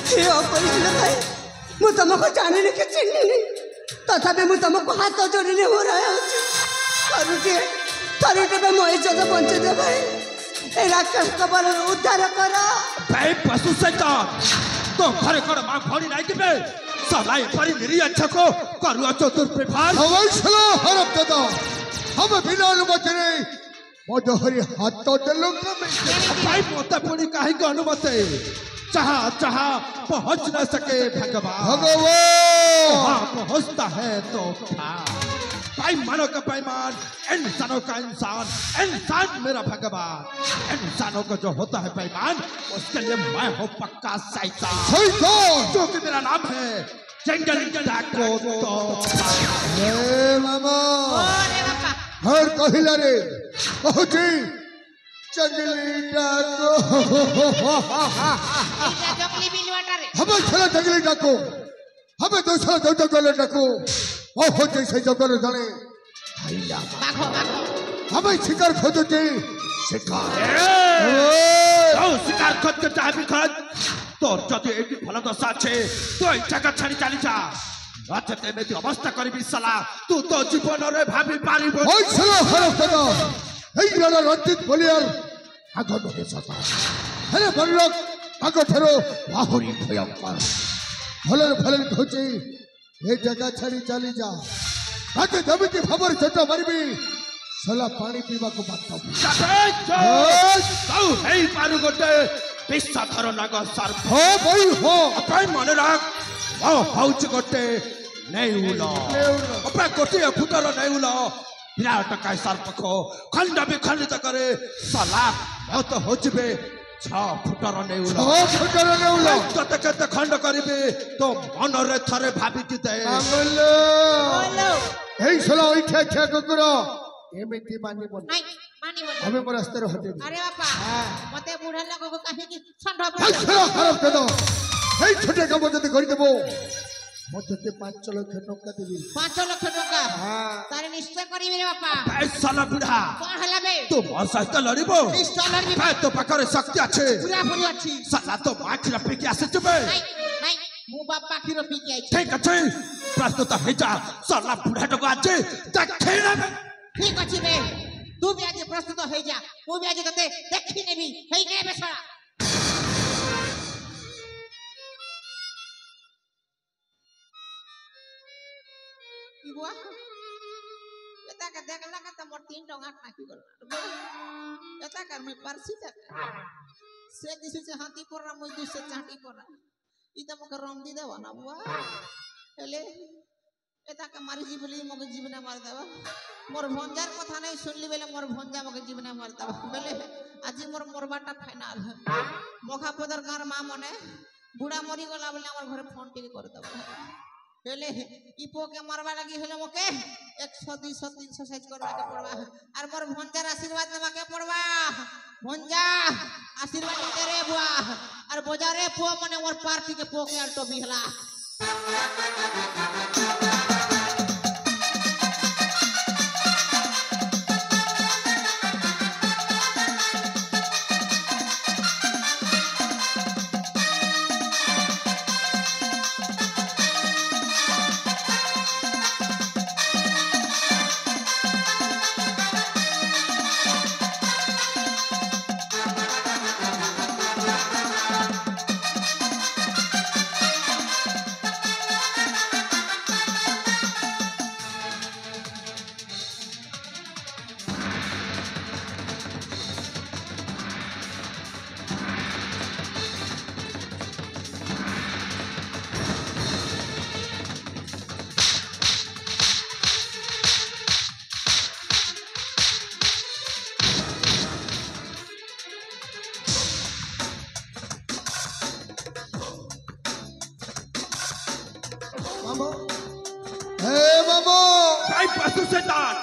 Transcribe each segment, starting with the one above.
हे अपरिचित भाई मु तुमको जानी कि चिन्हनी तथापि मु तुमको हाथ जोड़ने हो रहा हूँ थरुटे मो इज्जत बंचे दे भाई ए राक्षस को बल उद्धार करा भाई पशु शैतान तो घरे घर मां भौणी नहीं दिबे सलाई परी निरी अच्छा को करुआ चतुर्विभाग हवैसला हरप दादा हम बिना अनुमति नहीं मधुहरी हाथ तो दिलों में भाई मोता पुणी काहे को अनुमति चाहा चाहा पहुंच न सके भगवान हाँ पहुंचता है तो भाई मानो का पैमान इंसानों का इंसान मेरा भगवान इंसानों का जो होता है पैमान उसके लिए मैं हूँ पक्का शैतान जो कि मेरा नाम है जंगल डाको मामा हर कहिला रे पहुंची जंगली डाको हमें चला जंगली डाको हमें दूसरा जंगल डाको बहुत जैसे जंगल जाने हमें शिकार खोजते शिकार खोज के चाहे खोज तो जदि एटी फल दशा छे तो जगह छाड़ी चली जा नचते में अवस्था करी सला तू तो जीवन रे भाभी पारिबो ओइ चलो हरफ दादा এই রানা রঞ্জিত বলিয়ার আগত হয়েছতা হেরে বলক আগথেরো বাহুরি ভয়ঙ্কর ভলের ভলের খোঁজে এই জায়গা ছাড়ি চালি যা তাতে জমিতে খবর ছোট মারবি সলা পানি পিবাকু বাধ্য তাও হেই পারু গোটে বিশ্বধর নাগ সর্প হো বই হো অপাই মনে রাখ ও হউচ গোটে নেউল অপাই গোটে ফুটর নেউল विराट काय सर्प को खंड विखंडित करे सला बहुत हो जबे 6 फुटर नेउल कते कते खंड करिबे तो मन रे थरे भाबी दिते मांगलो हेई सला ओइठा छा कुकुरो एमिति मानिबो नहीं मानिबो हमें मोर अस्तर हटे अरे बापा मते बुढ़ा लोग को काहे की ठंडा अच्छा खराब दे दो हेई छोटे काम जति करि देबो मते 5 लाख टका देबी 5 लाख टका हां तारे निश्चय करिबे रे बापा पैसा न बुढ़ा कोन हला बे तू मोर साथ लड़िबो निश्चय लड़बी भाई तो पकड़े शक्ति अच्छे पूरा पूरी अच्छी सला तो माखी रपी के आसे चबे नहीं नहीं मु बापा की रपी के आई ठीक अच्छे प्रस्तुत है जा सला बुढ़ा टको आजे देखिना ठीक अच्छी बे तू भी आज प्रस्तुत हो जा मु भी आज कते देखि नेबी हेई ने बे सला बुआ एता का देखला का त मोर 3 टंगा खाकी गल एता कर मैं परसी तक से दिसे से हाथी पर मैं दिसे चाटी पर ई त मके रंग दी देवा ना बुआ हेले एता का मारी जीवली मके जीवना मार देवा मोर भंजार कथा नहीं सुनली बेले मोर भंजा मके जीवना मार देवा बेले आज मोर मोरबाटा फाइनल मोखा पदर गार मां मने बुढ़ा मरी गला बेले हमर घर फोन टीवी कर देवा हेले इपो के मारवा लगी हेले मके 100 200 300 साइज करवा के पड़वा और मोर भंजार आशीर्वाद लेवा के पड़वा भंजा आशीर्वाद दे रे बुआ और बाजारे पो मने मोर पार्टी के पो के अल्टो बिहला पशु शैतान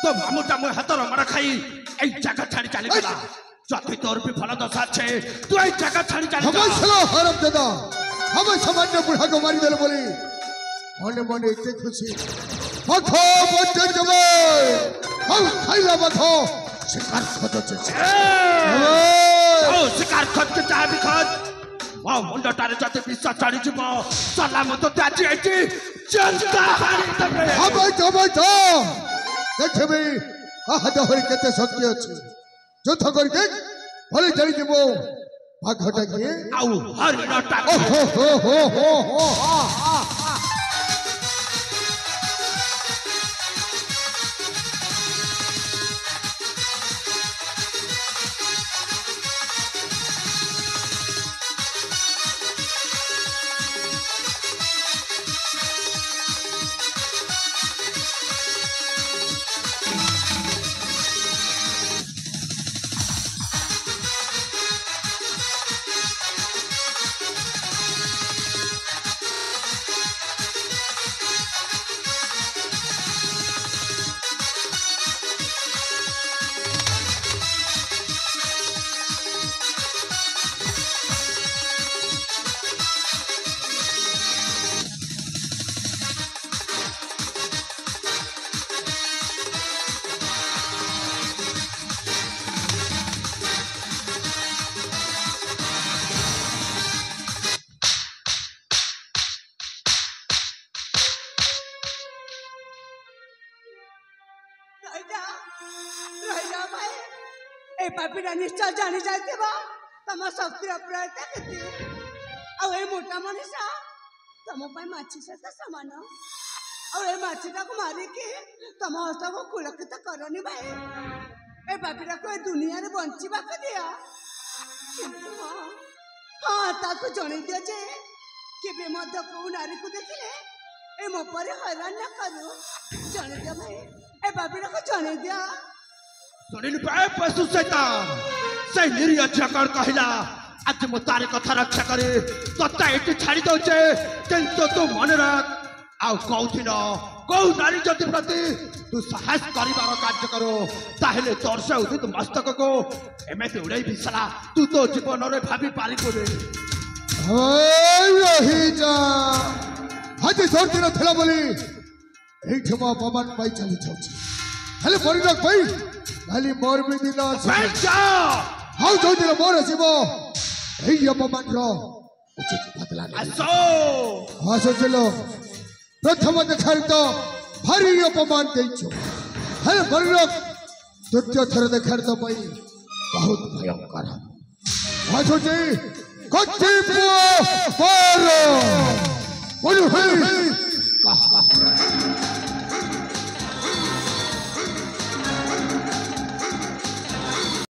तो मामू टामू हाथर मार खाई ए जगह छाड़ी चली गला जति तोर भी फल दशा छे तू ए जगह छाड़ी चली हम चलो हरम दादा हम सामान्य बुढ़ा को मारी देल बोली मने मने इतने खुशी बखो बच्चे जबे हम खाइला बखो शिकार खोजो छे ओ शिकार खोज के चाहे भी खोज आ मुंडटारे जते विश्वास चढ़ी जीव सला मत त्याजी एटी जनता हारी तबे हबै तो देखबी आहा दहरी केते शक्ति अछि युद्ध कर देख भले चली जीवो भागटा के आउ हरिणटा हो रहिजा भाई ए पापीरा निश्चय जानी जाते बा तम शक्ति अपरायता केते आ ए मोटा मनीषा तम पाई माछी से समान आ ए माछीटा को मारी के तम हस्त को कुलकित करनी भाई ए पापीरा को ए दुनिया रे बंचीबा को दिया किंतु हां ताको जणी दिया जे केबे मध्य को नारी को देखिले ए मो पर हैरान न करू जणी दिया भाई ए बाबीरा को जणी दिया सुनिल पाए पशु शैतान से निरीह झकड़ कहला आज मो तारे कथा रक्षा करे तत्ता एटी छाड़ी दउचे किंतु तू मन रख आ कौथिन कौ नारी जति प्रति तू साहस करिबार कार्य करो ताहेले तोर से उदित मस्तक को एमेते उड़ाई बिसला तू तो जीवन रे भाबी पारि कोरे रही जा हाथी सोरती न थला बोली एठी मो पवन पाई चली जाउची हेले परिरक भाई खाली मोर भी दिन जा हाउ जो दिन मोर आसीबो एई अपमान रो उचित बदला आसो हासो चलो प्रथम देखार तो भारी अपमान देइछो हेले परिरक द्वितीय थर देखार तो पाई बहुत भयंकर हासो जी कच्ची पो पारो बोलू हे